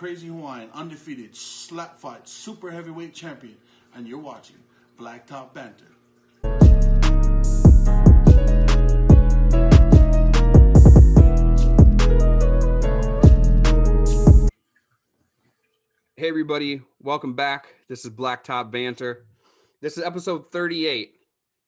Crazy Hawaiian, undefeated, slap fight, super heavyweight champion, and you're watching Blacktop Banter. Hey everybody, welcome back. This is Blacktop Banter. This is episode 38,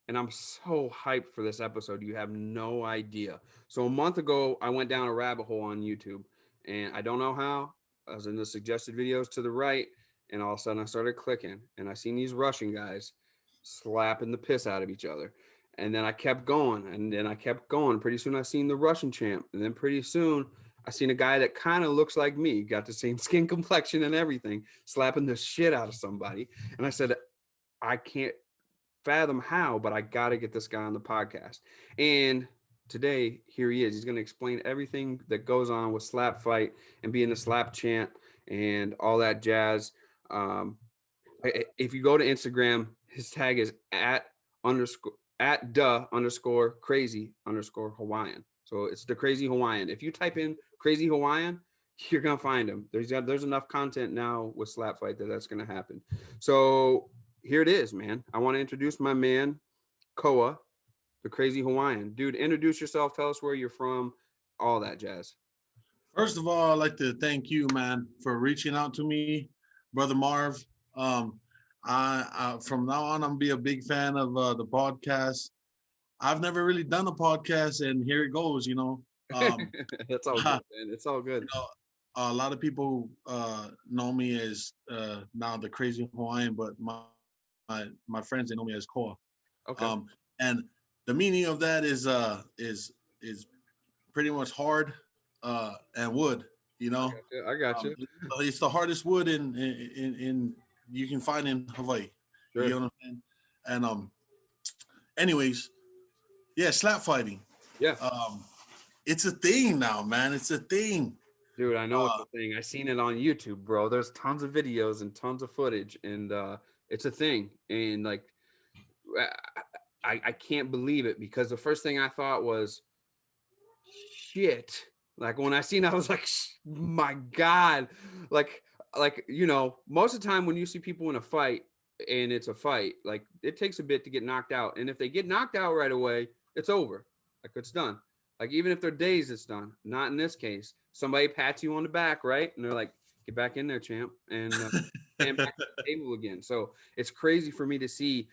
and I'm so hyped for this episode. You have no idea. So a month ago, I went down a rabbit hole on YouTube, and I don't know how. I was in the suggested videos to the right, and all of a sudden I started clicking, and I seen these Russian guys slapping the piss out of each other. And then I kept going, and then I kept going. Pretty soon I seen the Russian champ, and then pretty soon I seen a guy that kind of looks like me, got the same skin complexion and everything, slapping the shit out of somebody. And I said, I can't fathom how, but I got to get this guy on the podcast. And today, here he is. He's going to explain everything that goes on with slap fight and being a slap champ and all that jazz. If you go to Instagram, his tag is at crazy underscore Hawaiian. So it's the Crazy Hawaiian. If you type in Crazy Hawaiian, you're gonna find him. There's enough content now with slap fight that's gonna happen. So here it is, man. I want to introduce my man, Koa, the Crazy Hawaiian. Dude, introduce yourself. Tell us where you're from, all that jazz. First of all, I'd like to thank you, man, for reaching out to me, Brother Marv. I from now on, I'm gonna be a big fan of the podcast. I've never really done a podcast, and here it goes. That's all good, man. It's all good. A lot of people know me as now the Crazy Hawaiian, but my friends, they know me as Koa. Okay. And the meaning of that is pretty much hard and wood. I got you. It's the hardest wood in you can find in Hawaii. Sure. You know what I'm saying? And anyways, yeah, slap fighting. Yeah. It's a thing now, man. It's a thing. Dude, I know it's a thing. I seen it on YouTube, bro. There's tons of videos and tons of footage, and it's a thing. And like, I can't believe it, because the first thing I thought was, shit. Like when I seen it, I was like, my God. Like, most of the time when you see people in a fight and it's a fight, like it takes a bit to get knocked out. And if they get knocked out right away, it's over. Like it's done. Like even if they're dazed, it's done. Not in this case. Somebody pats you on the back, right? And they're like, get back in there, champ. And stand back to the table again. So it's crazy for me to see.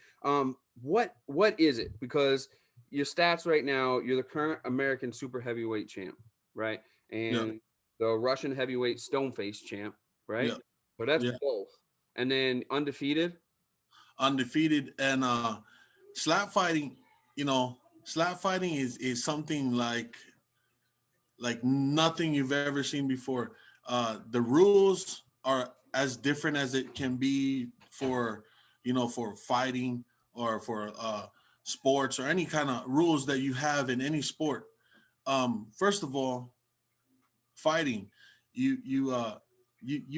What is it? Because your stats right now, you're the current American super heavyweight champ, right? And the Russian heavyweight stoneface champ, right? Yeah. So that's both. And then undefeated. And slap fighting, slap fighting is something like nothing you've ever seen before. The rules are as different as it can be for fighting or for sports or any kind of rules that you have in any sport. First of all, fighting, you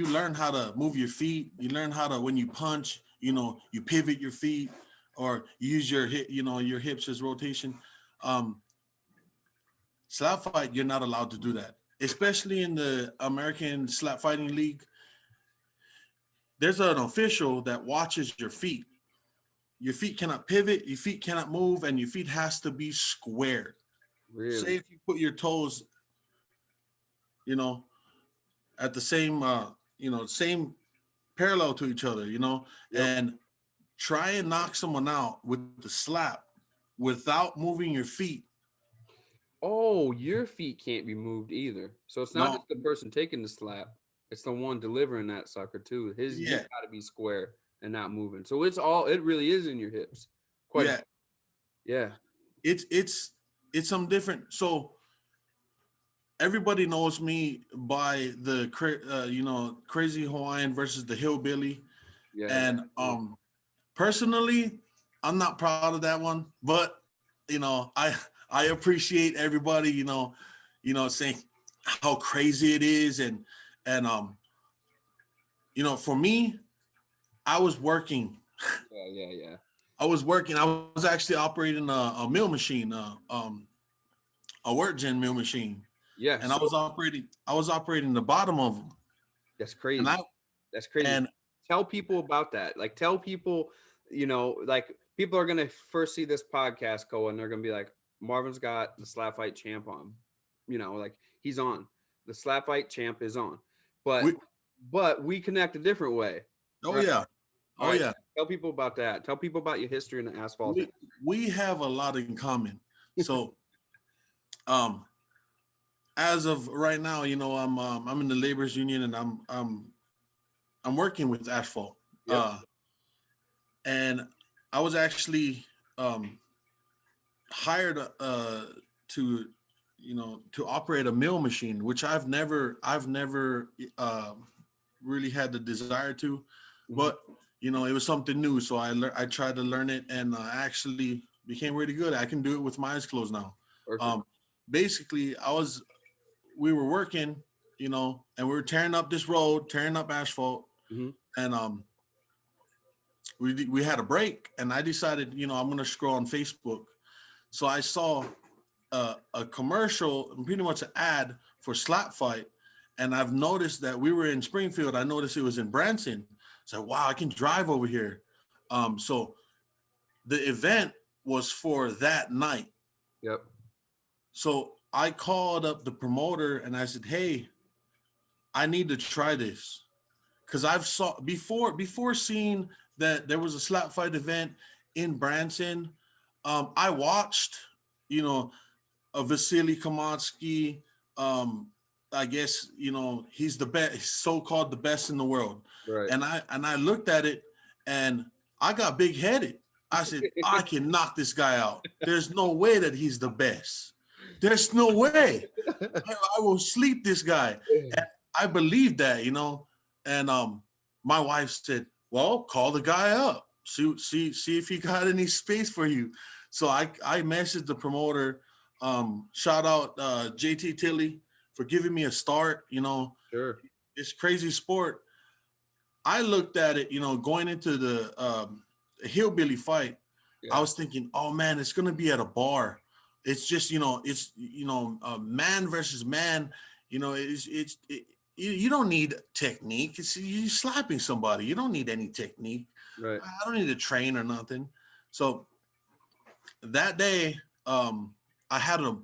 learn how to move your feet. You learn how to, when you punch, you pivot your feet or use your hip, your hips as rotation. Slap fight, you're not allowed to do that, especially in the American Slap Fighting League. There's an official that watches your feet. Your feet cannot pivot, your feet cannot move, and your feet has to be squared. Really? Say if you put your toes, at the same, same parallel to each other, and try and knock someone out with the slap without moving your feet. Oh, your feet can't be moved either. So it's not just the person taking the slap. It's the one delivering that sucker too. His got to be square and not moving. So it really is in your hips. Yeah. It's some different. So everybody knows me by the Crazy Hawaiian versus the hillbilly. Yeah. And personally, I'm not proud of that one, but I appreciate everybody, saying how crazy it is. And for me, I was working. Yeah. I was working. I was actually operating a mill machine, a work gen mill machine. Yeah. And I was operating the bottom of them. That's crazy. And That's crazy. and Tell people about that. Like, tell people, like people are gonna first see this podcast go and they're gonna be like, Marvin's got the slap fight champ on. Like he's on. The slap fight champ is on. But we, we connect a different way. oh Right? yeah, All oh right. yeah. Tell people about that. Tell people about your history in the asphalt. We have a lot in common. So, as of right now, I'm in the laborers union, and I'm working with asphalt. Yep. And I was actually hired to to operate a mill machine, which I've never really had the desire to, but it was something new, so I tried to learn it, and I actually became really good. I can do it with my eyes closed now. Basically, we were working, and we were tearing up this road, tearing up asphalt, and we had a break, and I decided, I'm going to scroll on Facebook. So I saw a commercial, pretty much an ad for Slap Fight, and I've noticed that we were in Springfield. I noticed it was in Branson. So wow, I can drive over here. So the event was for that night. Yep. So I called up the promoter and I said, hey, I need to try this. Because I've saw before seeing that there was a Slap Fight event in Branson, I watched, a Vasily Kamatsky. I guess, he's the best, so-called the best in the world. Right. And I looked at it and I got big headed. I said, I can knock this guy out. There's no way that he's the best. There's no way. I will sleep this guy. And I believe that, and my wife said, well, call the guy up. See if he got any space for you. So I messaged the promoter. Shout out JT Tilley for giving me a start. Sure. It's crazy sport. I looked at it, going into the hillbilly fight. Yeah. I was thinking, oh man, it's gonna be at a bar. It's just, it's man versus man. You don't need technique. It's you slapping somebody. You don't need any technique. Right. I don't need to train or nothing. So that day, I had an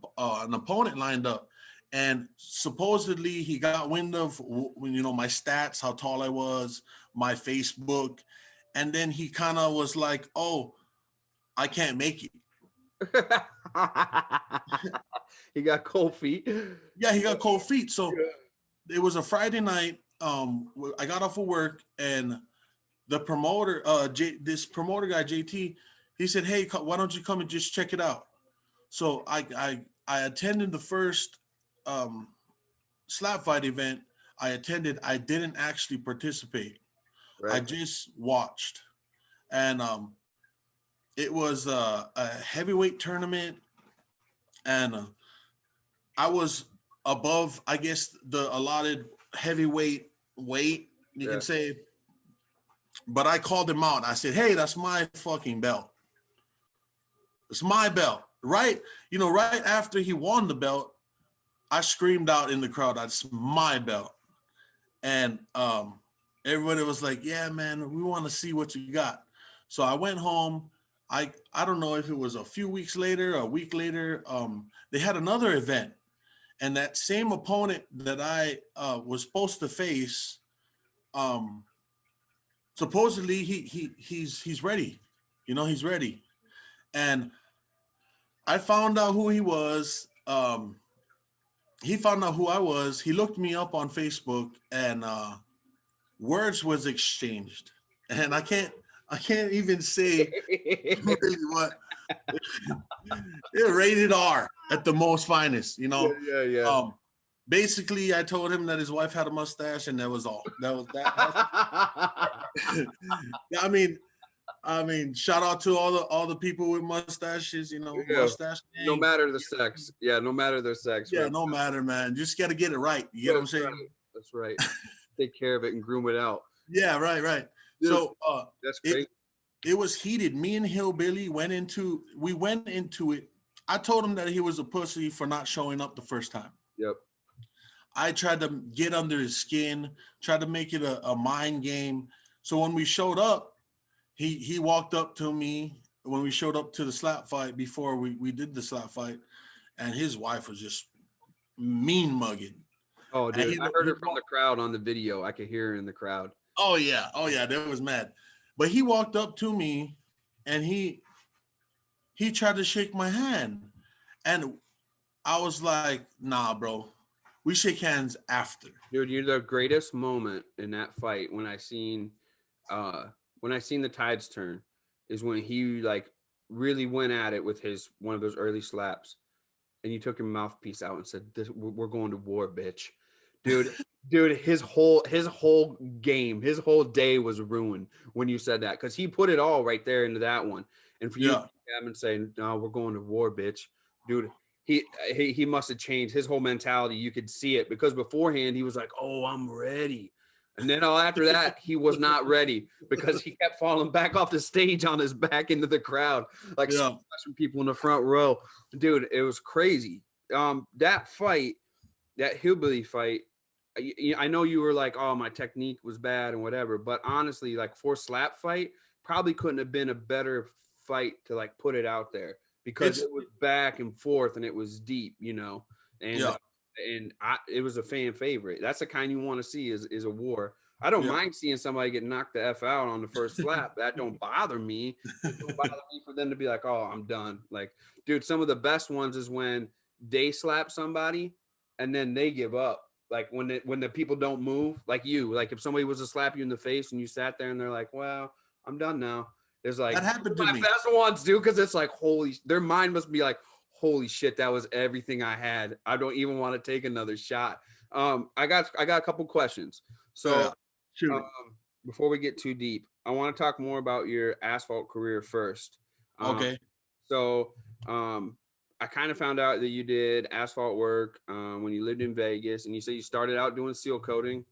opponent lined up, and supposedly he got wind of my stats, how tall I was, my Facebook, and then he kind of was like, "Oh, I can't make it." He got cold feet. Yeah, he got cold feet. So it was a Friday night. I got off of work, and the promoter, this promoter guy, JT, he said, "Hey, why don't you come and just check it out?" So I attended the first slap fight event. I attended. I didn't actually participate. Right. I just watched, and it was a heavyweight tournament, and I was above, I guess, the allotted heavyweight weight, you can say. But I called him out. I said, "Hey, that's my fucking belt. It's my belt." Right? Right after he won the belt, I screamed out in the crowd, "That's my belt." And everybody was like, "Yeah, man, we want to see what you got." So I went home. I don't know if it was a few weeks later, a week later, they had another event. And that same opponent that I was supposed to face, supposedly he's ready. He's ready. And I found out who he was. He found out who I was. He looked me up on Facebook, and words was exchanged. And I can't even say really what. It rated R at the most finest, Yeah. Basically, I told him that his wife had a mustache, and that was all. That was that. I mean, shout out to all the people with mustaches, mustache. No matter the sex. Yeah, no matter their sex. Yeah, right? No matter, man. Just got to get it right. You get what I'm saying? Right. That's right. Take care of it and groom it out. Yeah, right. Dude, so that's great. It was heated. Me and Hillbilly went into it. I told him that he was a pussy for not showing up the first time. Yep. I tried to get under his skin, tried to make it a mind game. So when we showed up, he walked up to me when we showed up to the slap fight before we did the slap fight, and his wife was just mean mugging. Oh, And dude, I heard he her from the crowd on the video. I could hear her in the crowd. oh yeah, that was mad. But he walked up to me, and he tried to shake my hand, and I was like, nah, bro, we shake hands after. Dude, you're the greatest moment in that fight when I seen the tides turn is when he like really went at it with his one of those early slaps, and you took your mouthpiece out and said, we're going to war, bitch." Dude, dude, his whole game, his whole day was ruined when you said that, because he put it all right there into that one. And for you to Yeah, have him say, "No, we're going to war, bitch," dude, he must have changed his whole mentality. You could see it, because beforehand he was like, "Oh, I'm ready." And then all after that, he was not ready, because he kept falling back off the stage on his back into the crowd, like yeah, smashing people in the front row. Dude, it was crazy. That fight, that hillbilly fight, I know you were like, "Oh, my technique was bad and whatever," but honestly, like for slap fight, probably couldn't have been a better fight to like put it out there, because it's it was back and forth and it was deep, you know, and yeah, it was a fan favorite. That's the kind you want to see is a war. I don't yeah, mind seeing somebody get knocked the f out on the first slap. That don't bother me. It don't bother me for them to be like, "Oh, I'm done." Like, dude, some of the best ones is when they slap somebody and then they give up, like when the people don't move, like you, like if somebody was to slap you in the face and you sat there and they're like, "Well, I'm done now." There's like that happened to my me. best ones, dude, because it's like, holy, their mind must be like, "Holy shit, that was everything I had. I don't even want to take another shot." I got a couple questions. So Yeah, shoot um it. before we get too deep, I want to talk more about your asphalt career first. um Okay. so um I kind of found out that you did asphalt work when you lived in Vegas, and you said you started out doing seal coating.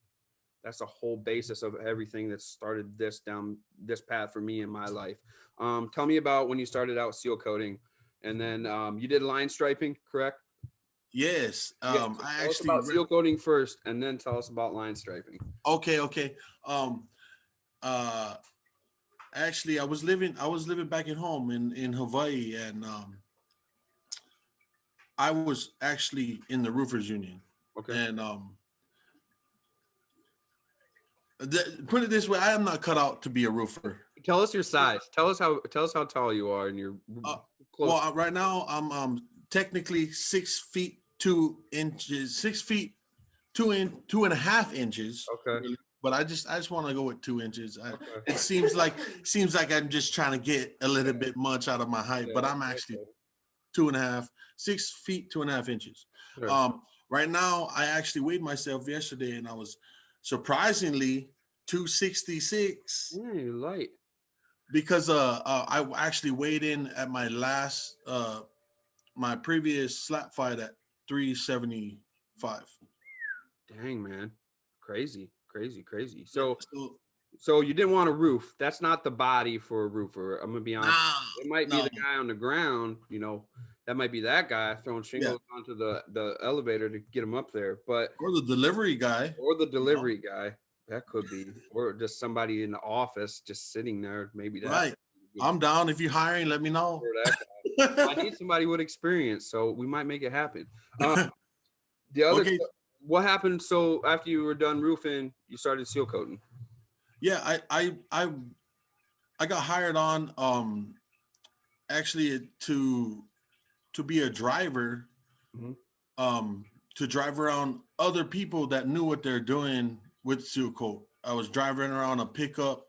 That's the whole basis of everything that started this down this path for me in my life. Tell me about when you started out seal coating, and then you did line striping, correct? Yes. Yeah. So I tell us actually about seal coating first, and then tell us about line striping. okay, okay. Um, uh, actually, I was living back at home in Hawaii, and I was actually in the roofers union, Okay. and put it this way, I am not cut out to be a roofer. Tell us your size. Tell us how tall you are, and you're Uh, well, close. right now I'm technically 6 feet 2 inches, 6 feet 2.5 inches. Okay. Really. But I just want to go with 2 inches. Okay. It seems like I'm just trying to get a little bit much out of my height, but Yeah. I'm actually Okay. 2.5, 6 feet 2.5 inches. Sure. Right now I actually weighed myself yesterday, and I was surprisingly 266 Yeah, you're light. because I actually weighed in at my last my previous slap fight at 375. Dang, man. Crazy, crazy, crazy. Yeah, So so So you didn't want a roof. That's not the body for a roofer. I'm gonna be honest. nah, It might be no, the guy on the ground, you know, that might be that guy throwing yeah, shingles onto the elevator to get him up there. But or the delivery guy, or the you know, delivery guy, that could be, or just somebody in the office just sitting there. Maybe that right? would I'm down. If you're hiring, let me know. for that guy. I need somebody with experience, so we might make it happen. The other, Okay, what happened? So after you were done roofing, you started seal coating. yeah, I got hired on actually to be a driver, Mhm. um to drive around other people that knew what they're doing with seal coat. I was driving around a pickup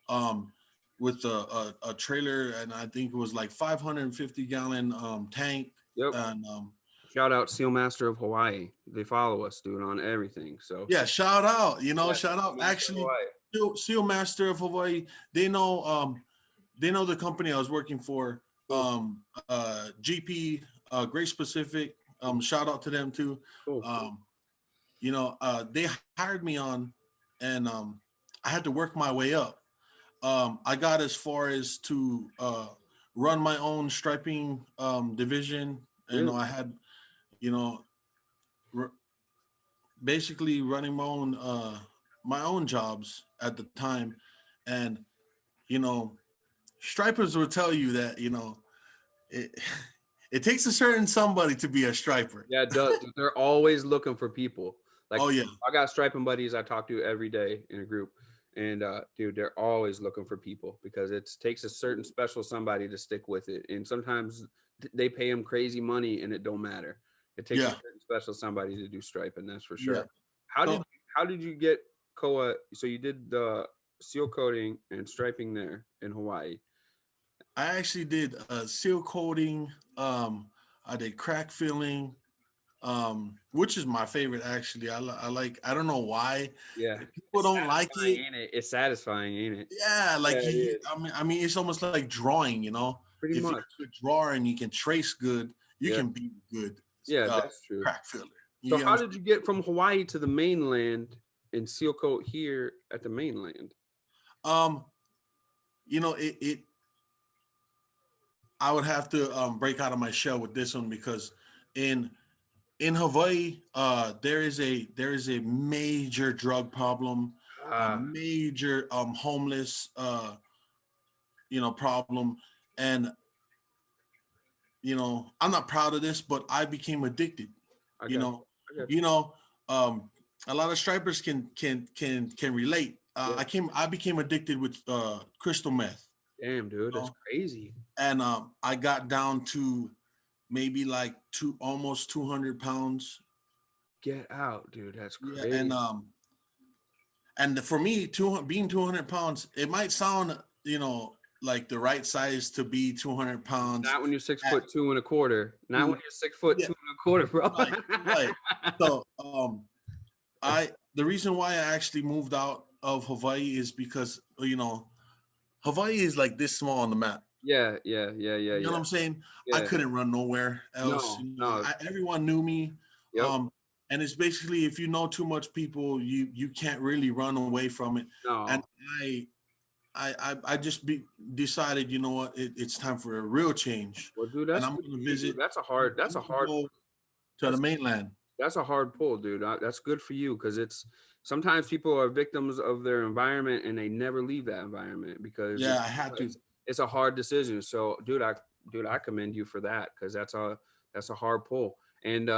um with a trailer, and I think it was like 550-gallon tank, Yep. and Shout out Seal Master of Hawaii. They follow us, dude, on everything. So yeah, shout out, yeah, shout out. Seal Master of Actually, Hawaii. Seal Master of Hawaii, they know the company I was working for, Cool, GP, Great Pacific. Shout out to them too. cool. Um, they hired me on, and I had to work my way up. I got as far as to run my own striping division. Really? I had, you know, r- basically running my own jobs at the time, and you know, stripers will tell you that it it takes a certain somebody to be a striper. Yeah, it does. They're always looking for people. Like Oh yeah, I got striping buddies I talk to every day in a group. And dude, they're always looking for people because it takes a certain special somebody to stick with it. And sometimes they pay them crazy money and it don't matter. It takes a yeah, certain special somebody to do striping, that's for yeah. sure. How did So how did you get Koa? So you did the seal coating and striping there in Hawaii. I actually did seal coating. I did crack filling, which is my favorite actually. I like. I don't know why Yeah. people It's don't like it. satisfying, ain't it? It's satisfying, ain't it? Yeah, Yeah, like it is. I mean, it's almost like drawing. Pretty If you're much. a good drawer and you can trace good, you Yeah. can be good Yeah, uh, that's true. crack filler. You So get what how I'm did you get from Hawaii to the mainland and seal coat here at the mainland? saying? It. I would have to break out of my shell with this one because in in Hawaii, there is a major drug problem, a Ah, major homeless problem, and I'm not proud of this, but I became addicted. I You got know, you. I got you know, um, a lot of stripers can relate. you. Yeah. I became addicted with crystal meth, Damn, dude, you that's know? crazy. And I got down to maybe like almost 200 pounds. Get out, dude. That's Yeah, crazy. and for me, being 200 pounds, it might sound like the right size to be 200 pounds. Not when you're six At, foot two and a quarter. Not when to, you're 6 foot yeah, two and a quarter, bro. right. So I the reason why I actually moved out of Hawaii is because Hawaii is like this small on the map. Yeah, yeah, yeah, yeah, You know yeah. what I'm saying? I Yeah. couldn't run nowhere else. No, no. Everyone knew me. Yep. Um, and it's basically if you know too much people, you can't really run away from it. And No. I I just decided, you know what, it's time for a real change, Well, dude, and that's I'm good gonna for you, dude. visit. That's a I'm hard. That's a gonna hard. go to the That's mainland. That's a hard pull, dude. That's good for you because it's sometimes people are victims of their environment and they never leave that environment because Yeah, I had to. it's a hard decision. So, dude, I commend you for that because that's a hard pull. And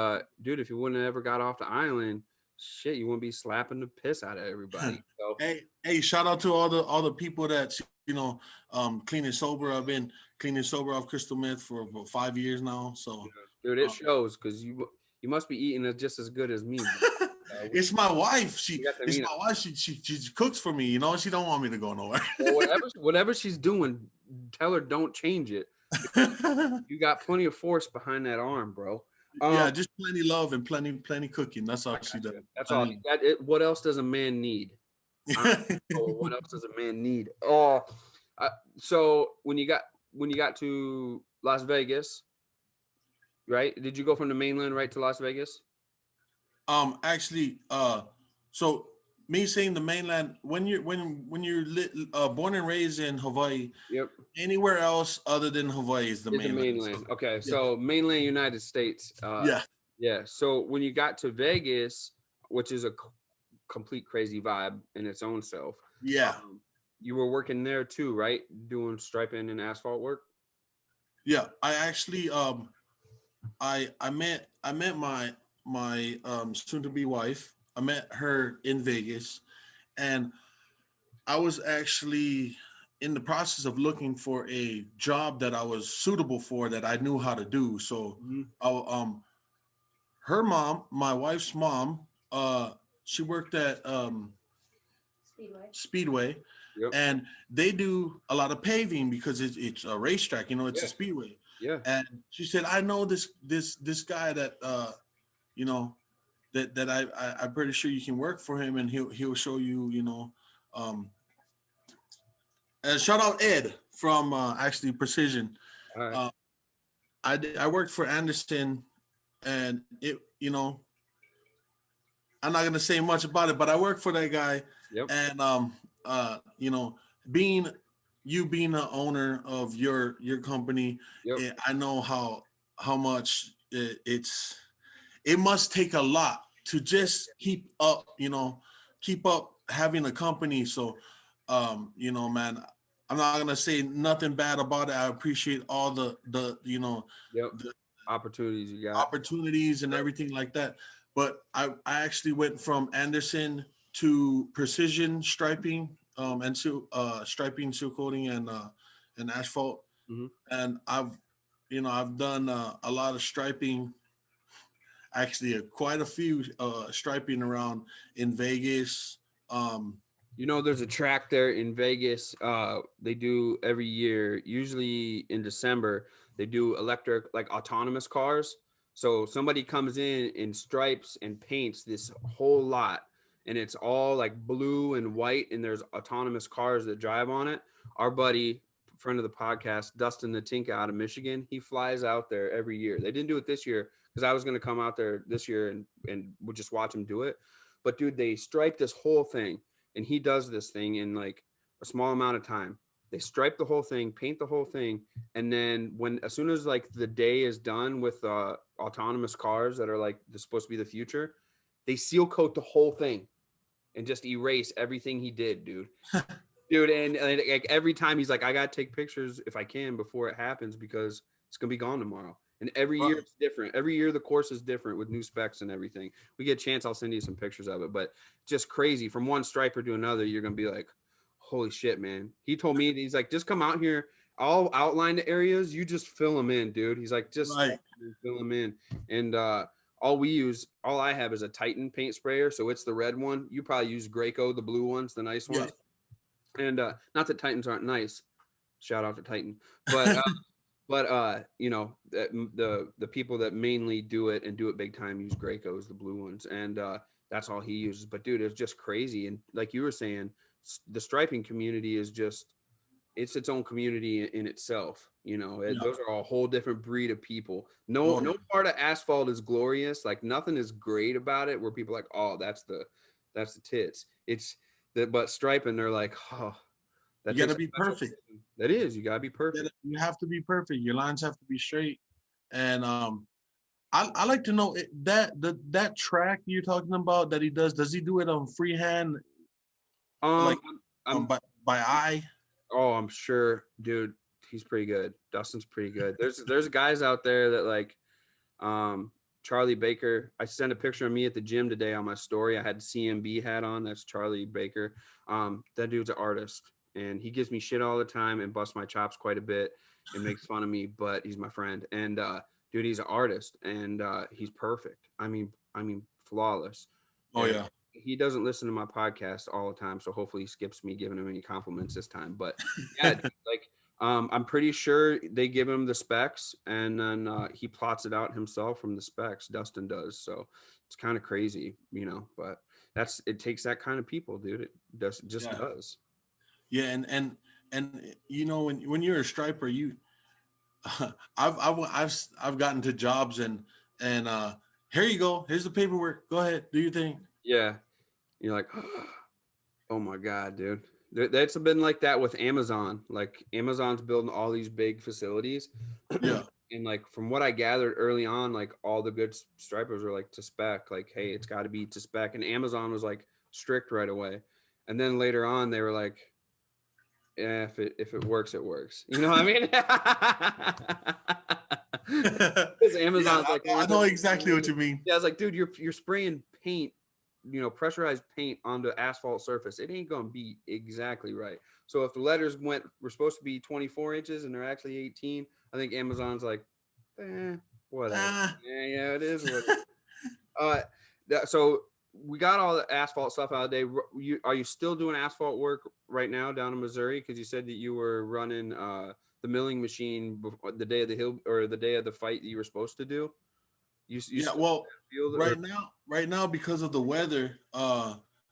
dude, if you wouldn't have ever got off the island, shit, you wouldn't be slapping the piss out of everybody. So, Hey, shout out to all the people that clean and sober. I've been clean and sober off crystal meth for about 5 years now. So dude, it uh, shows because you must be eating it just as good as me. Bro. it's my wife. We got the It's mean. my wife. She cooks for me. She don't want me to go nowhere. Well, whatever she's doing, tell her don't change it because you got plenty of force behind that arm, bro. Yeah, just plenty love and plenty cooking. That's all I she got does. you. That's I all. mean, What else does a man need? I what else does a man need? Uh, so when you got to Las Vegas, right? Did you go from the mainland right to Las Vegas? actually, so me saying the mainland born and raised in Hawaii, Yep. anywhere else other than Hawaii is the Is the mainland. mainland. So Okay, yeah, so mainland United States. yeah, Yeah. So when you got to Vegas, which is a complete crazy vibe in its own self, yeah, um, you were working there too, right? Doing striping and asphalt work. yeah. I actually I met my soon to be wife. I met her in Vegas, and I was actually in the process of looking for a job that I was suitable for that I knew how to do. So, Mhm. I, her mom, my wife's mom, she worked at Speedway, Yep. and they do a lot of paving because it's a racetrack. It's a Yeah. speedway. Yeah. And she said, I know this guy that you know that I'm pretty sure you can work for him, and he'll show you. Um, and shout out Ed from actually Precision. All right. Uh, I worked for Anderson, and I'm not gonna say much about it, but I worked for that guy, Yep. and being being the owner of your company, Yep. I know how much it must take a lot. to just keep up, keep up having a company. So, man, I'm not gonna say nothing bad about it. I appreciate all the Yep. the Opportunities you got. opportunities and everything like that. But I actually went from Anderson to precision striping, and striping, seal coating, and asphalt. Mm-hmm. And I've done a lot of striping, actually quite a few striping around in Vegas. There's a track there in Vegas. They do every year, usually in December. They do electric, like autonomous cars. So somebody comes in and stripes and paints this whole lot, and it's all like blue and white, and there's autonomous cars that drive on it. Our buddy, friend of the podcast, Dustin the Tinka out of Michigan, he flies out there every year. They didn't do it this year because I was going to come out there this year and we'll just watch him do it. But dude, they stripe this whole thing, and he does this thing in like a small amount of time. They stripe the whole thing, paint the whole thing, and then as soon as like the day is done with autonomous cars that are like they're supposed to be the future, they seal coat the whole thing and just erase everything he did, dude. And like every time he's like, I gotta take pictures if I can before it happens because it's gonna be gone tomorrow. And every year it's different. Every year the course is different with new specs and everything. We get a chance, I'll send you some pictures of it. But just crazy from one striper to another. You're gonna be like, holy shit, man. He told me, he's like, just come out here. I'll outline the areas. You just fill them in, dude. He's like, just fill them in. And all I have is a Titan paint sprayer. So it's the red one. You probably use Graco, the blue ones, the nice ones. And not that Titans aren't nice. Shout out to Titan. But the people that mainly do it and do it big time use Gracos, the blue ones, and that's all he uses. But dude, it's just crazy. And like you were saying, the striping community is just it's its own community in itself. Those are a whole different breed of people. No part of asphalt is glorious. Like nothing is great about it where people are like, oh, that's the tits. It's that, but striping, they're like, oh, you gotta be perfect. That is, you gotta be perfect. You have to be perfect. Your lines have to be straight. And I like to know that track you're talking about that he does he do it on freehand? Like by eye? Oh, I'm sure, dude. He's pretty good. Dustin's pretty good. There's guys out there that like Charlie Baker. I sent a picture of me at the gym today on my story. I had the CMB hat on. That's Charlie Baker. That dude's an artist, and he gives me shit all the time and busts my chops quite a bit and makes fun of me, but he's my friend. And dude, he's an artist, and he's perfect. I mean, flawless. Oh, yeah. He doesn't listen to my podcast all the time, so hopefully he skips me giving him any compliments this time. But yeah, dude, like I'm pretty sure they give him the specs, and then he plots it out himself from the specs. Dustin does, so it's kind of crazy, But it takes that kind of people, dude. It just does. Yeah, and when you're a striper, I've gotten to jobs and here you go, here's the paperwork. Go ahead, do your thing. Yeah, you're like, oh my god, dude. That's been like that with Amazon. Like Amazon's building all these big facilities. Yeah. And like from what I gathered early on, like all the good stripers are like to spec. Like, hey, it's got to be to spec. And Amazon was like strict right away. And then later on, they were like, yeah, if it works, it works. You know what I mean? Because Amazon's like, I know exactly what you mean. Yeah, it's like, dude, you're spraying paint, pressurized paint onto asphalt surface. It ain't gonna be exactly right. So if the letters were supposed to be 24 inches and they're actually 18, I think Amazon's like, whatever. Yeah, it is what it is. So we got all the asphalt stuff out of the day. Are you still doing asphalt work right now down in Missouri? Because you said that you were running the milling machine before the day of the hill or the day of the fight that you were supposed to do. Right now because of the weather,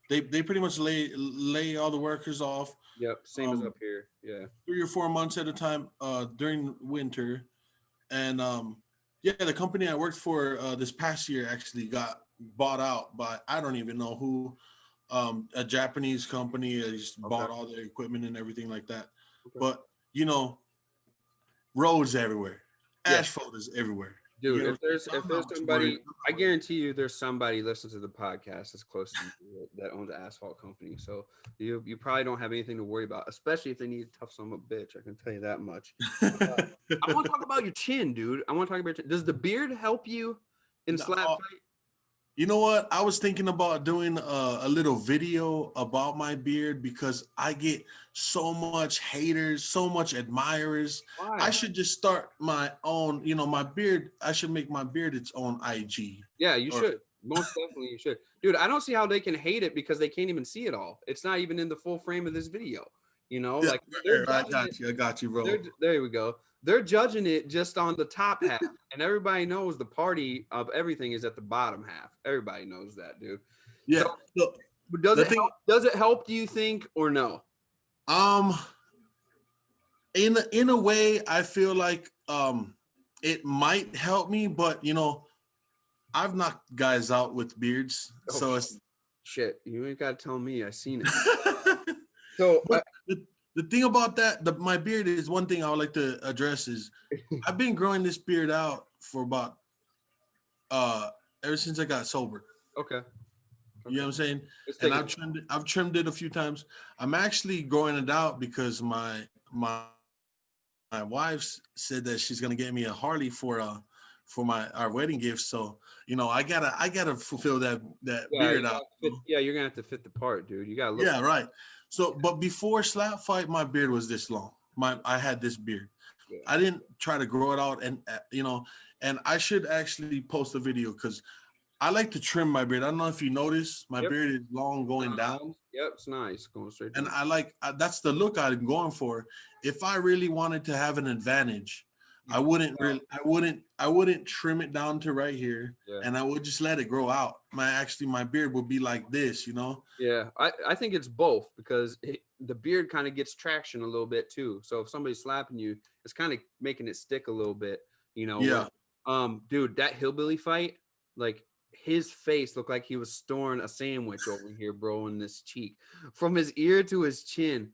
they pretty much lay all the workers off. Yep, same as up here. Yeah, 3 or 4 months at a time during winter, and the company I worked for this past year actually got bought out by I don't even know who, a Japanese company. Just bought all their equipment and everything like that. Okay. But roads everywhere, asphalt is everywhere. Dude, You know, if I'm there's not too worried. somebody, I guarantee you, there's somebody listens to the podcast that's close to you that owns an asphalt company. So you probably don't have anything to worry about, especially if they need a tough son of a bitch. I can tell you that much. I want to talk about your chin, dude. I want to talk about your chin. Does the beard help you in No, slap fight? you know what? I was thinking about doing a little video about my beard because I get so much haters, so much admirers. I Why? should just start my own, my beard. I should make my beard its own IG. Yeah, you Or should. Most definitely you should. Dude, I don't see how they can hate it because they can't even see it all. It's not even in the full frame of this video. yeah, Like they're I judging it. got you. I got you, bro. There we go. They're judging it just on the top half. And everybody knows the party of everything is at the bottom half. Everybody knows that, dude. Yeah. So So does the it thing, help? Does it help, do you think, or no? um, in a way, I feel like it might help me, but I've knocked guys out with beards, Oh, so it's. shit. You ain't gotta tell me. I seen it. So But the thing about that, my beard is one thing I would like to address is I've been growing this beard out for about ever since I got sober. okay. You know what I'm saying? It's And taking- I've trimmed it a few times. I'm actually growing it out because my wife said that she's gonna get me a Harley for our wedding gift. So I gotta fulfill that beard out. Yeah, you're gonna have to fit the part, dude. You gotta look. Yeah, right. So, but before slap fight, my beard was this long. I had this beard. Yeah. I didn't try to grow it out, and and I should actually post a video because I like to trim my beard. I don't know if you notice, my Yep. beard is long going down, Yep, it's nice going straight. and down. that's the look I'm going for. If I really wanted to have an advantage, I wouldn't trim it down to right here, Yeah. and I would just let it grow out. My beard would be like this, Yeah, I think it's both because the beard kind of gets traction a little bit too. So if somebody's slapping you, it's kind of making it stick a little bit, Yeah. Dude, that hillbilly fight, like his face looked like he was storing a sandwich over here, bro, in this cheek, from his ear to his chin.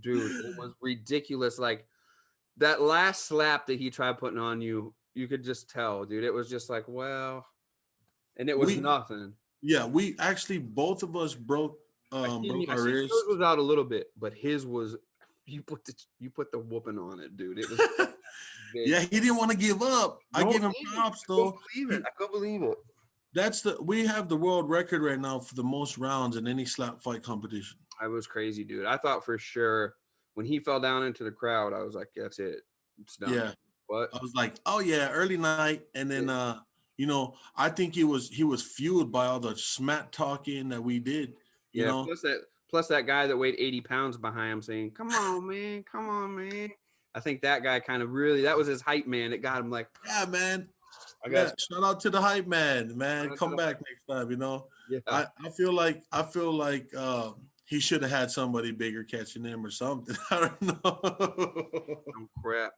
Dude, it was ridiculous. Like that last slap that he tried putting on you, you could just tell, dude. It was just like, well, and it was nothing. Yeah, we actually both of us broke our Yours ears. was out a little bit, but his was you put the whooping on it, dude. It was Yeah, he didn't want to give up. I gave him props though. I couldn't believe it. We have the world record right now for the most rounds in any slap fight competition. I was crazy, dude. I thought for sure when he fell down into the crowd, I was like, that's it. It's done. Yeah. But I was like, oh yeah, early night. And then I think he was fueled by all the smack talking that we did. You know, plus that guy that weighed 80 pounds behind him saying, come on, man. Come on, man. I think that guy kind of that was his hype man. It got him like, yeah, man. Yeah, shout out to the hype man. Come back next time, Yeah. I feel like he should have had somebody bigger catching him or something. I don't know. Oh, crap.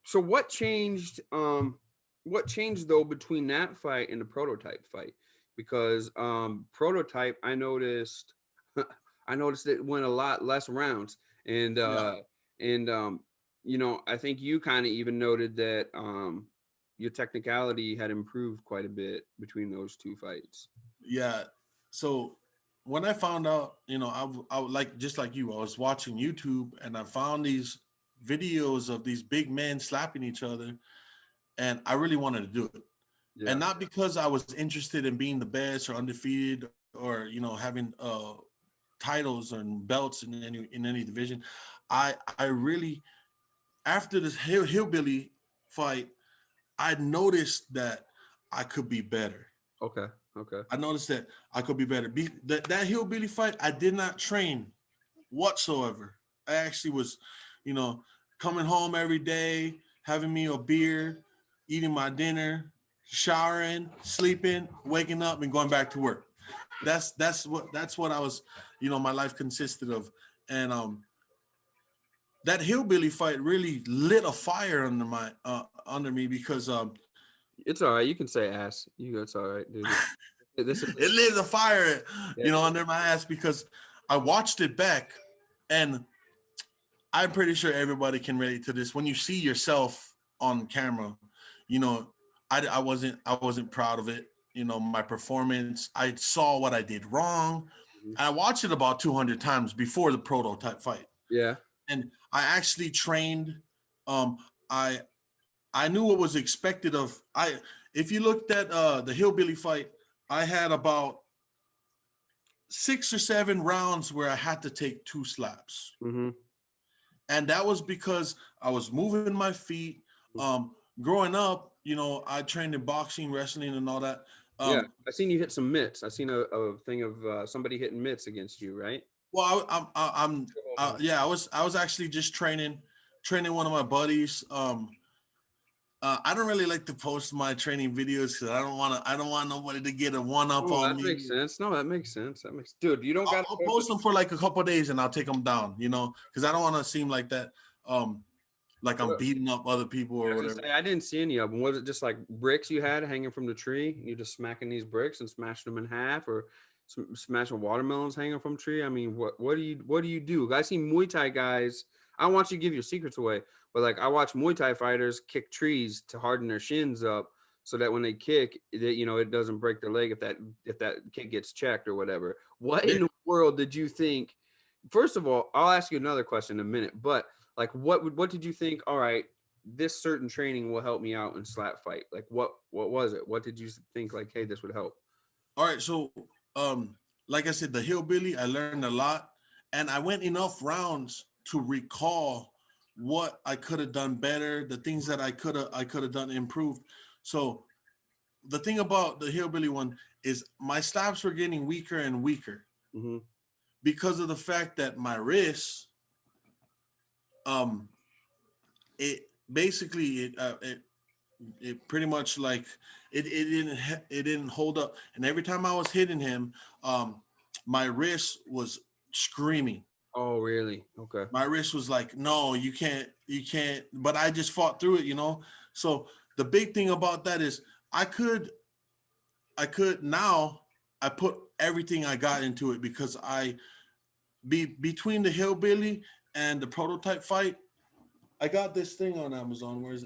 So what changed? What changed though between that fight and the prototype fight? Because prototype, I noticed it went a lot less rounds, and I think you kind of even noted that your technicality had improved quite a bit between those two fights. Yeah. So when I found out, I like just like you, I was watching YouTube and I found these videos of these big men slapping each other, and I really wanted to do it. Yeah. And not because I was interested in being the best or undefeated or having titles and belts in any division. I really, after this hillbilly fight, I noticed that I could be better. Okay. I noticed that I could be better. That hillbilly fight, I did not train whatsoever. I actually was, coming home every day, having me a beer, eating my dinner, showering, sleeping, waking up, and going back to work. That's what I was, my life consisted of. And that hillbilly fight really lit a fire under me because it's all right. You can say ass. It's all right, dude. It lit a fire, under my ass because I watched it back, and I'm pretty sure everybody can relate to this. When you see yourself on camera, you know, I wasn't proud of it. You know, my performance, I saw what I did wrong. I watched it about 200 times before the prototype fight. Yeah. And I actually trained. Um, I I knew what was expected of. If you looked at the hillbilly fight, I had about 6 or 7 rounds where I had to take 2 slaps. Mm-hmm. And that was because I was moving my feet. Growing up, you know, I trained in boxing, wrestling, and all that. Yeah, I seen you hit some mitts. I seen a thing of somebody hitting mitts against you, right? Well, yeah, I was actually just training one of my buddies. I don't really like to post my training videos because I don't want nobody to get a one up Oh, on that me. makes sense. No, that makes sense. Dude, you don't got to I'll post them for like a couple of days and I'll take them down, you know, because I don't want to seem like that, like I'm beating up other people or whatever. I didn't see any of them. Was it just like bricks you had hanging from the tree? You just smacking these bricks and smashing them in half, or smashing watermelons hanging from tree? I mean, what do you do? I see Muay Thai guys. I don't want you to give your secrets away, but like I watch Muay Thai fighters kick trees to harden their shins up so that when they kick, it doesn't break their leg if that kick gets checked or whatever. What in the world did you think? First of all, I'll ask you another question in a minute, but like what did you think? All right, this certain training will help me out in slap fight. Like what was it? What did you think? Like, hey, this would help. All right, so like I said, the hillbilly, I learned a lot, and I went enough rounds to recall what I could have done better, the things that I could have done improved. So the thing about the hillbilly one is my slaps were getting weaker and weaker because of the fact that my wrist, it basically it pretty much like it didn't hold up, and every time I was hitting him, my wrist was screaming. Oh, really? Okay. My wrist was like, no, you can't, but I just fought through it, you know. So the big thing about that is I could now, I put everything I got into it because between the hillbilly and the prototype fight, I got this thing on Amazon where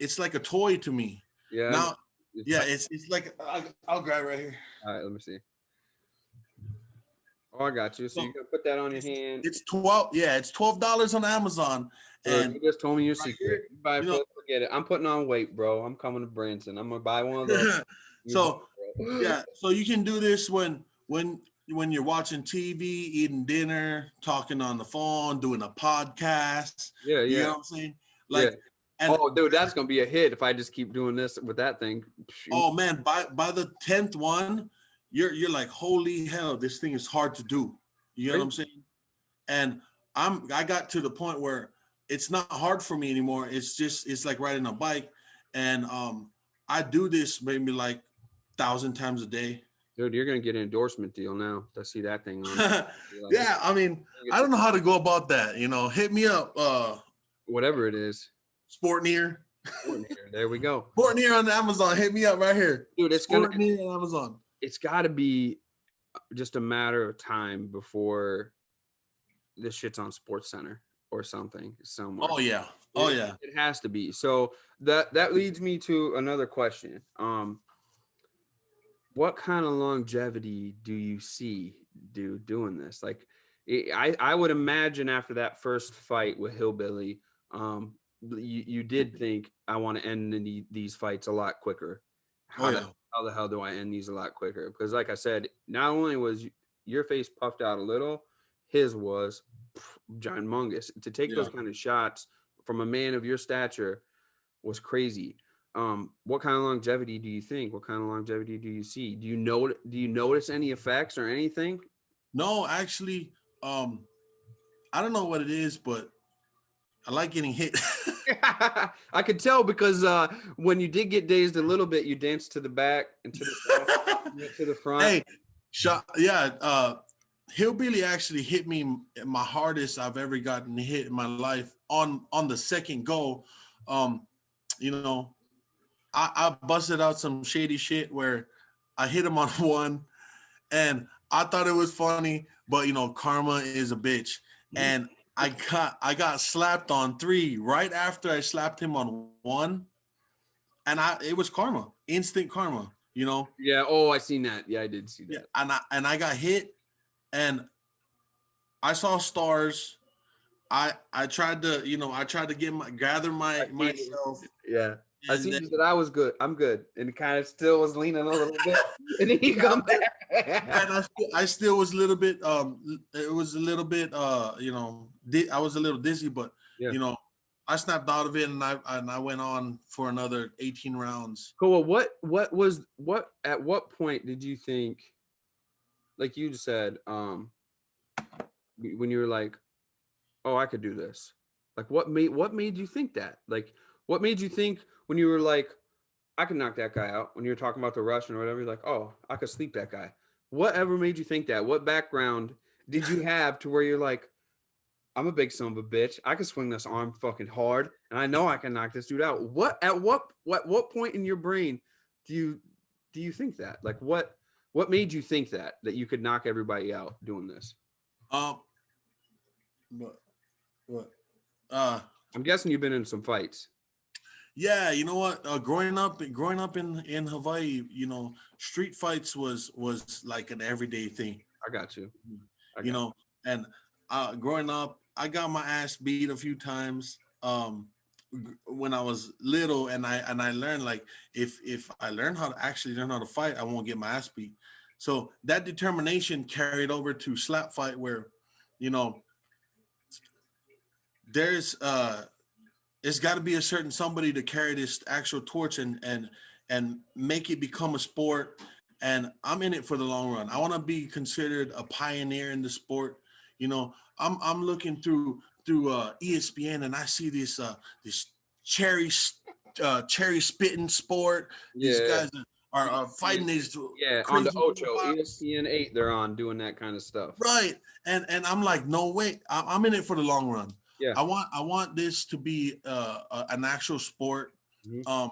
it's like a toy to me. Yeah. Now, yeah, it's like I'll grab right here. All right, let me see. Oh, I got you. So you can put that on your hand. It's $12 on Amazon. And you just told me your secret. You buy forget it. I'm putting on weight, bro. I'm coming to Branson. I'm gonna buy one of those. So you can do this when you're watching TV, eating dinner, talking on the phone, doing a podcast. Yeah. You know what I'm saying? Like, and dude, that's gonna be a hit if I just keep doing this with that thing. Shoot. Oh man, by the 10th one, you're like, holy hell, this thing is hard to do. You know what I'm saying? And I got to the point where it's not hard for me anymore. It's like riding a bike, and I do this maybe like 1,000 times a day. Dude, you're gonna get an endorsement deal now to see that thing on. Yeah, I mean, I don't know how to go about that. You know, hit me up. Whatever it is. Sportneer. There we go. Sportneer on Amazon. Hit me up right here. Dude, it's Sportneer on Amazon. It's got to be just a matter of time before this shit's on Sports Center or something somewhere. Oh yeah. It has to be. So that leads me to another question. What kind of longevity do you see doing this? Like, I would imagine after that first fight with Hillbilly, you did think, I want to end these fights a lot quicker. How the hell do I end these a lot quicker? Because like I said, not only was your face puffed out a little, his was ginormous. To take those kind of shots from a man of your stature was crazy. What kind of longevity do you think? What kind of longevity do you see? Do you notice any effects or anything? No, actually, I don't know what it is, but I like getting hit. I could tell because when you did get dazed a little bit, you danced to the back and to the front. Hey, Hillbilly actually hit me my hardest I've ever gotten hit in my life on the second go. You know, I busted out some shady shit where I hit him on one, and I thought it was funny, but you know, karma is a bitch, and I got slapped on 3 right after I slapped him on 1, and it was karma, instant karma, you know. Yeah. Oh, I seen that. Yeah, I did see Yeah, that. and I got hit, and I saw stars. I tried to, gather myself, Yeah. I and seen then you said I was good. I'm good, and it kind of still was leaning a little bit, and then you yeah, come back. and I still was a little bit it was a little bit I was a little dizzy, but Yeah. you know I snapped out of it, and I went on for another 18 rounds. Cool. Well, at what point did you think, like you said, when you were like, oh, I could do this? Like, what made you think that? Like, what made you think when you were like, I could knock that guy out? When you were talking about the Russian or whatever, you're like, oh, I could sleep that guy. Whatever made you think that? What background did you have to where you're like, I'm a big son of a bitch. I can swing this arm fucking hard, and I know I can knock this dude out. What point in your brain do you think that? Like, what made you think that you could knock everybody out doing this? Um, but what? I'm guessing you've been in some fights. Yeah, you know what? Growing up in Hawaii, street fights was like an everyday thing. I got you. I You got know, and growing up, I got my ass beat a few times. When I was little, and I learned, like, if I learn how to fight, I won't get my ass beat. So that determination carried over to slap fight, where, you know, there's it's got to be a certain somebody to carry this actual torch and make it become a sport. And I'm in it for the long run. I want to be considered a pioneer in the sport. I'm looking through ESPN, and I see this cherry cherry spitting sport. These yeah. guys are fighting these Yeah, on the crazy Ocho, robots. ESPN 8, they're on doing that kind of stuff. Right. And I'm like, no way. I'm in it for the long run. Yeah. I want this to be an actual sport, Mhm.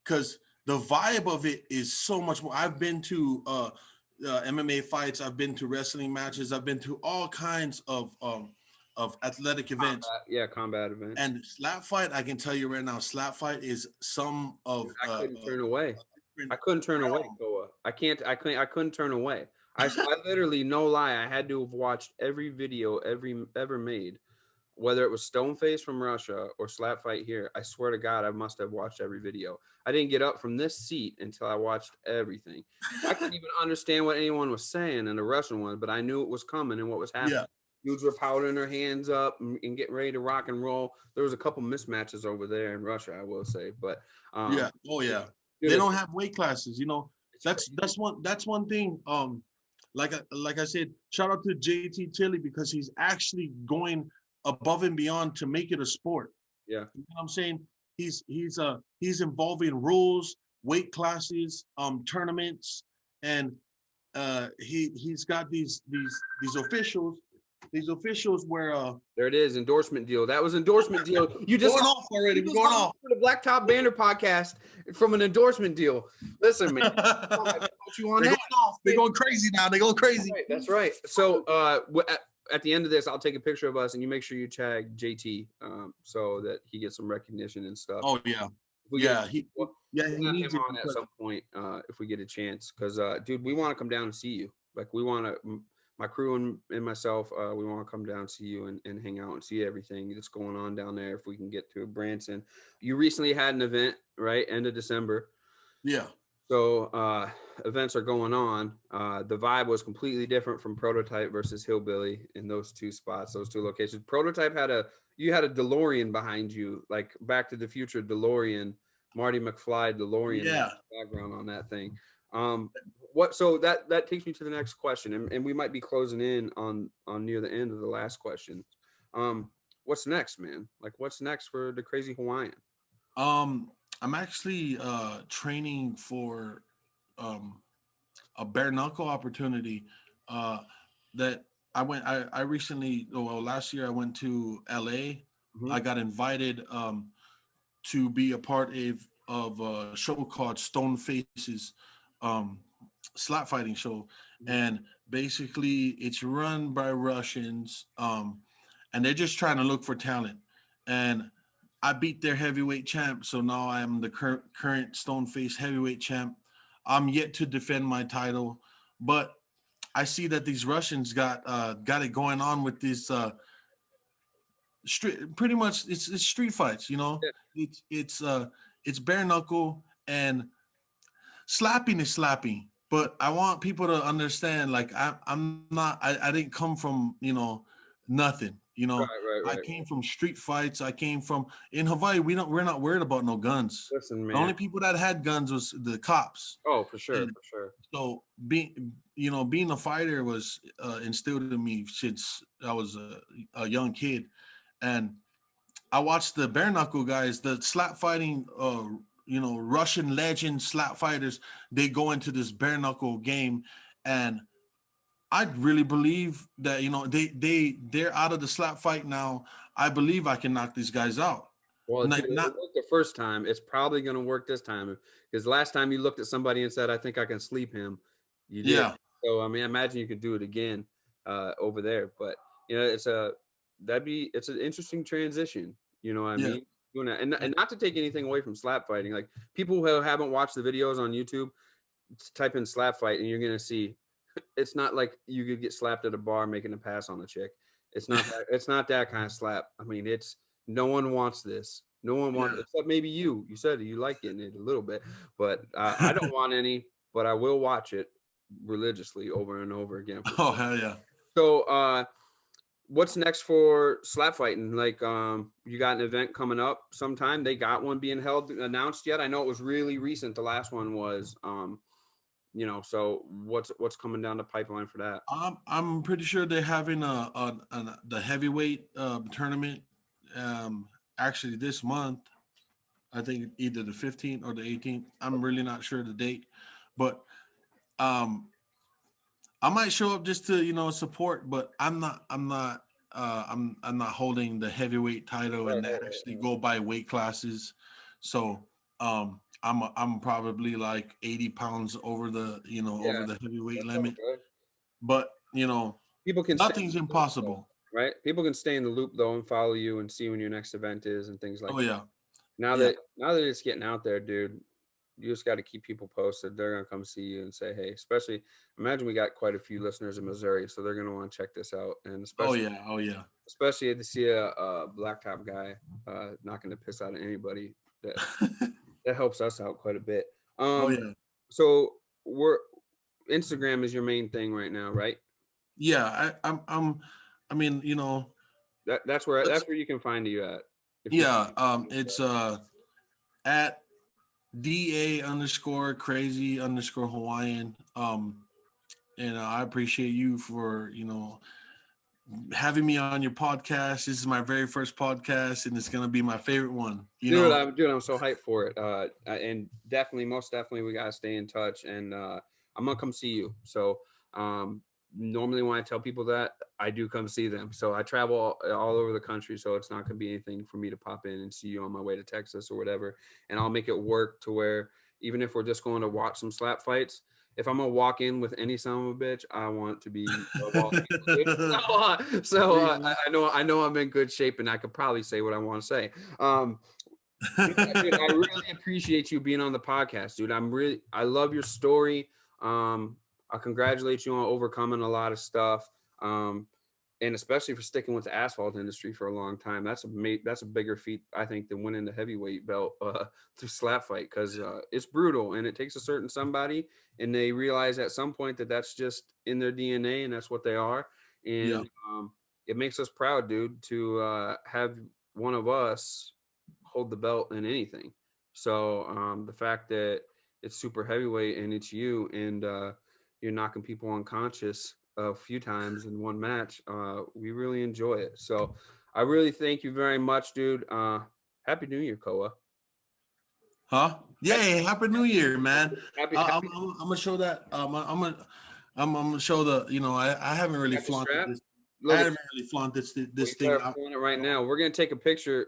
because the vibe of it is so much more. I've been to MMA fights. I've been to wrestling matches. I've been to all kinds of athletic events. Combat events. And slap fight, I can tell you right now, slap fight is some of Dude, I couldn't turn away. different I couldn't turn away, realm. Koa. I couldn't turn away. I literally, no lie, I had to have watched every video ever made, whether it was Stoneface from Russia or Slap Fight here. I swear to God, I must have watched every video. I didn't get up from this seat until I watched everything. I couldn't even understand what anyone was saying in the Russian one, but I knew it was coming and what was happening. Yeah. Dudes were powdering their hands up and getting ready to rock and roll. There was a couple mismatches over there in Russia, I will say, but Yeah. Oh yeah. dude, They don't have weight classes. it's That's one thing. Like I said, shout out to JT Tilly, because he's actually going above and beyond to make it a sport. yeah. You know what I'm saying? He's involving rules, weight classes, tournaments, and he's got these officials where There it is, endorsement deal. That was endorsement deal. You just going off already. We're going off. for the Blacktop Banter podcast from an endorsement deal. Listen, man, I put you on They're that. going off. They're going crazy now. They're going crazy. That's right. So at the end of this, I'll take a picture of us, and you make sure you tag JT so that he gets some recognition and stuff. Oh yeah. If we Yeah, get, he have needs him it on at because- some point if we get a chance, because dude, we want to come down and see you. Like, we want to, my crew and myself, we want to come down and see you and hang out and see everything that's going on down there. If we can get to Branson. You recently had an event, right? End of December. Yeah. So events are going on. The vibe was completely different from Prototype versus Hillbilly in those two spots, those two locations. Prototype you had a DeLorean behind you, like Back to the Future DeLorean, Marty McFly DeLorean. Yeah. Background on that thing. So that takes me to the next question, and we might be closing in on near the end of the last question. What's next, man? Like, what's next for the Crazy Hawaiian? I'm actually training for a bare knuckle opportunity that I recently, last year I went to LA. Mhm. I got invited to be a part of a show called Stone Faces slap fighting show. And basically it's run by Russians. and they're just trying to look for talent. And I beat their heavyweight champ, so now I am the current Stoneface heavyweight champ. I'm yet to defend my title, but I see that these Russians got it going on with this street. Pretty much, it's street fights. You know, Yeah. It's bare knuckle, and slapping is slapping. But I want people to understand, like I'm not. I didn't come from nothing. Right, right, I right. came from street fights. I came from in Hawaii. We're not worried about no guns. Listen, The only man. people that had guns was the cops. Oh, for sure, And for sure. so being a fighter was instilled in me since I was a young kid, and I watched the bare knuckle guys, the slap fighting, Russian legend slap fighters. They go into this bare knuckle game, and I really believe that they're out of the slap fight now. I believe I can knock these guys out. Well, dude, it Not worked the first time. It's probably going to work this time because last time you looked at somebody and said, "I think I can sleep him," you did. yeah, So I mean, imagine you could do it again over there. But it's an interesting transition. You know what I yeah, mean? Doing that, and not to take anything away from slap fighting. Like people who haven't watched the videos on YouTube, type in slap fight and you're going to see it's not like you could get slapped at a bar making a pass on a chick. It's not that, it's not that kind of slap. I mean, it's no one wants this. No one wants, yeah. except maybe you. You said you like getting it a little bit, but I don't want any. But I will watch it religiously over and over again. Oh hell yeah. So, what's next for slap fighting? Like, you got an event coming up sometime. They got one being held announced yet? I know it was really recent. The last one was, so what's coming down the pipeline for that? I'm pretty sure they're having the heavyweight tournament actually this month. I think either the 15th or the 18th. I'm really not sure the date, but um, I might show up just to support. But I'm not. I'm not holding the heavyweight title, and that actually go by weight classes. So I'm probably like 80 pounds over the over the heavyweight limit. But People can stay nothing's in the loop, though, impossible. right? People can stay in the loop though and follow you and see when your next event is and things like Oh that. yeah, Now yeah. that it's getting out there, dude, you just got to keep people posted. They're gonna come see you and say, hey, especially imagine we got quite a few listeners in Missouri, so they're gonna want to check this out, and Oh yeah, oh yeah. especially to see a blacktop guy not gonna piss out of anybody. That helps us out quite a bit. Oh yeah, So we're Instagram is your main thing right now, right? yeah. I mean, That's where you can find you at. yeah. It's at DA_crazy_Hawaiian. And I appreciate you for having me on your podcast. This is my very first podcast, and it's gonna be my favorite one. I'm so hyped for it. And most definitely, we gotta stay in touch. And I'm gonna come see you. So, normally when I tell people that, I do come see them. So I travel all over the country, so it's not gonna be anything for me to pop in and see you on my way to Texas or whatever. And I'll make it work to where even if we're just going to watch some slap fights, if I'm gonna walk in with any son of a bitch, I want to be walking. I know I'm in good shape, and I could probably say what I want to say. Dude, I really appreciate you being on the podcast, dude. I love your story. I congratulate you on overcoming a lot of stuff, and especially for sticking with the asphalt industry for a long time. That's a bigger feat, I think, than winning the heavyweight belt through slap fight, because it's brutal and it takes a certain somebody, and they realize at some point that that's just in their DNA and that's what they are. And Yeah. it makes us proud, dude, to have one of us hold the belt in anything. So the fact that it's super heavyweight and it's you, and you're knocking people unconscious a few times in one match, we really enjoy it. So I really thank you very much, dude. Happy New Year, Koa. Huh? Yeah. Happy New Year, man. Happy, I'm gonna show that. I'm gonna show the. I haven't really got the flaunted strap? this. I Look, haven't really flaunted this you thing start out. pulling it right now. We're gonna take a picture.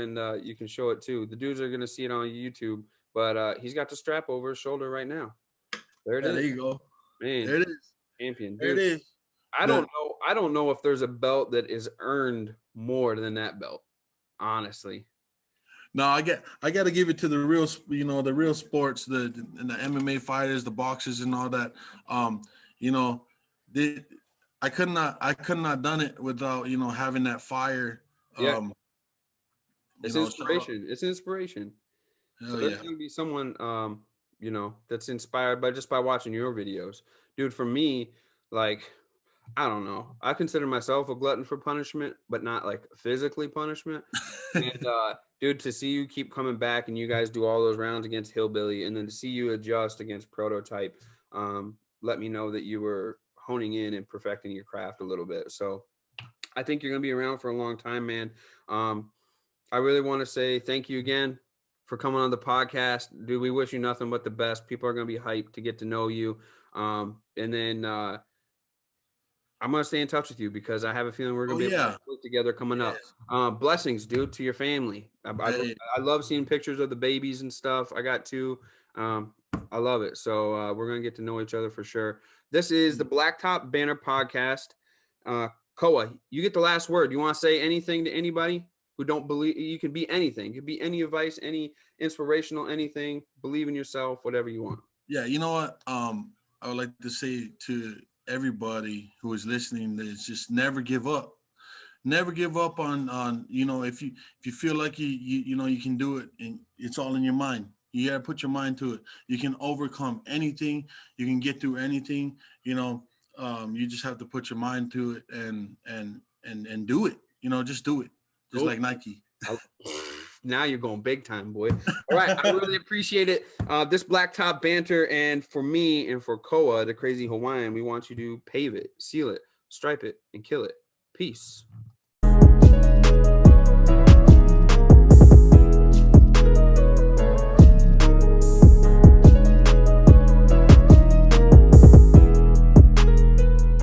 And you can show it too. The dudes are gonna see it on YouTube, but he's got the strap over his shoulder right now. There it Yeah, is, there you go. man. There it is. Champion, There it dude. is. I don't The know. I don't know if there's a belt that is earned more than that belt, honestly. No, I got to give it to the real, the real sports, the MMA fighters, the boxers, and all that. You know, I could not done it without having that fire. Yeah, You it's know, so inspiration. It's inspiration. So hell there's yeah. gonna be someone, that's inspired by just by watching your videos, dude. For me, like, I don't know. I consider myself a glutton for punishment, but not like physically punishment. And dude, to see you keep coming back and you guys do all those rounds against Hillbilly, and then to see you adjust against Prototype, let me know that you were honing in and perfecting your craft a little bit. So I think you're gonna be around for a long time, man. I really want to say thank you again for coming on the podcast, dude. We wish you nothing but the best. People are gonna be hyped to get to know you, and then I'm gonna stay in touch with you because I have a feeling we're Oh gonna be able yeah. to work together coming up. Blessings, dude, to your family. Hey, I love seeing pictures of the babies and stuff. I got two. I love it. So we're gonna get to know each other for sure. This is the Blacktop Banter podcast. Koa, you get the last word. You want to say anything to anybody who don't believe? You can be anything. It could be any advice, any inspirational, anything. Believe in yourself, whatever you want. yeah, you know what? I would like to say to everybody who is listening is just never give up. Never give up on if you feel like you can do it, and it's all in your mind. You gotta put your mind to it. You can overcome anything. You can get through anything. You just have to put your mind to it and do it. Just do it. Just like Nike. Now you're going big time, boy. All right. I really appreciate it. This Blacktop Banter. And for me and for Koa, the crazy Hawaiian, we want you to pave it, seal it, stripe it, and kill it. Peace.